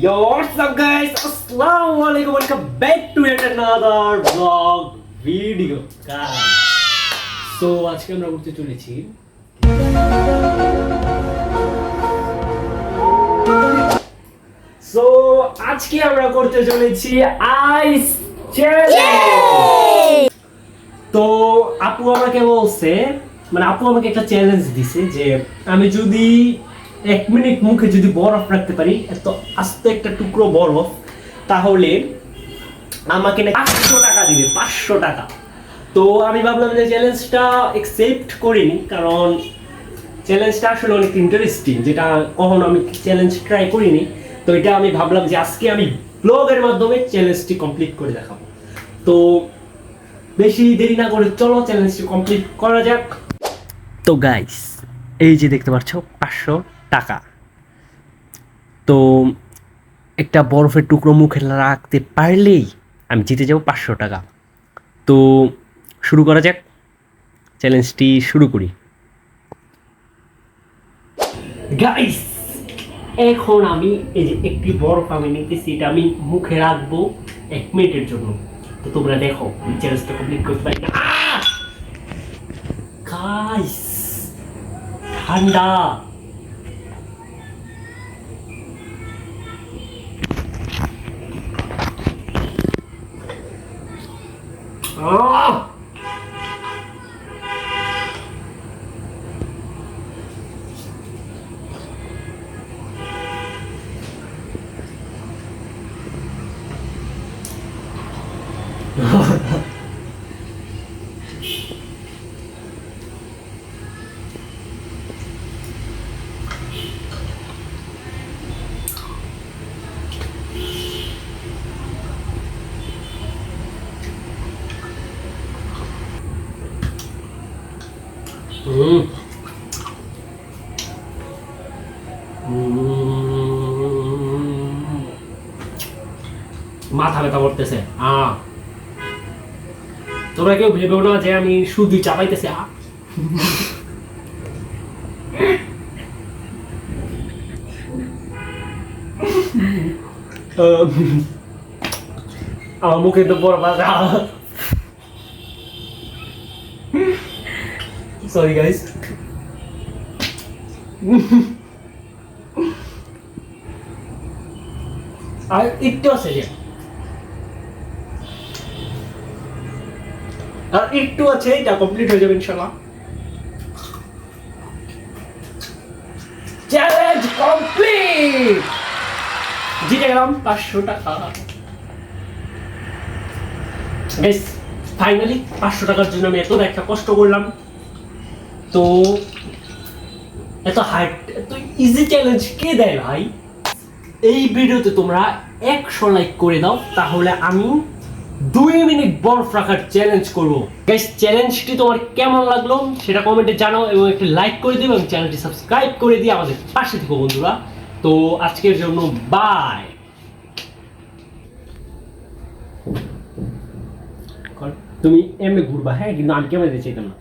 Yo, what's up guys? Assalamualaikum. Welcome back to yet another vlog video. Guys. So আজকে আমরা করতে চলেছি আইস challenge. তো আপু আমাকে বলছে, মানে আপু আমাকে একটা চ্যালেঞ্জ দিছে যে আমি যদি 1 মিনিট মুখে যদি বরফ রাখতে পারি, এত আস্তে একটা টুকরো বরফ, তাহলে আমাকে না 500 টাকা দিবে, 500 টাকা। তো আমি ভাবলাম যে চ্যালেঞ্জটা অ্যাকসেপ্ট করিনি, কারণ চ্যালেঞ্জটা আসলে অনেক ইন্টারেস্টিং, যেটা কখনো আমি চ্যালেঞ্জ ট্রাই করিনি। তো এটা আমি ভাবলাম যে আজকে আমি ব্লগের মাধ্যমে চ্যালেঞ্জটি কমপ্লিট করে দেখাবো। তো বেশি দেরি না করে চলো চ্যালেঞ্জটি কমপ্লিট করা যাক। তো গাইস, এই যে দেখতে পাচ্ছ 500 টাকা। তো একটা বরফের টুকরো মুখে রাখতে পারলেই আমি জিতে যাব 500 টাকা। তো শুরু করা যাক, চ্যালেঞ্জটি শুরু করি। গাইস, এখন আমি এই যে একটি বরফ আমি নিতেছি, এটা আমি মুখে রাখবো 1 মিনিটের জন্য। তো তোমরা দেখো চ্যালেঞ্জটা কমপ্লিট করতে পারি না। গাইস, ঠান্ডা। মাথা ব্যথা করতেছে। তোমরা কেউ ভেবেও না যে আমি শুধু চাপাইতেছি। আমার মুখে তো বড় বাজা। Sorry guys. আর একটু আছে যে, আর একটু আছে, এটা কমপ্লিট হয়ে যাবে ইনশাআল্লাহ। চ্যালেঞ্জ কমপ্লিট, জিতে গেলাম 500 টাকা। গাইস, ফাইনালি 500 টাকার জন্য আমি এত একটা কষ্ট করলাম। তো এত হার্ড, এত ইজি চ্যালেঞ্জ কে দেয় ভাই? এই ভিডিওতে তোমরা 100 লাইক করে দাও, তাহলে আমি 2 মিনিট বরফ রাখার চ্যালেঞ্জ করব। গাইস, চ্যালেঞ্জটি তোমার কেমন লাগলো সেটা কমেন্টে জানাও, এবং একটা লাইক করে দিও এবং চ্যানেলটি সাবস্ক্রাইব করে দিয়ে আমাদের পাশে থেকো বন্ধুরা। তো আজকের জন্য বাই। তুমি এমনি ঘুরবা, হ্যাঁ, কিন্তু আমি কেমন চাইতাম না।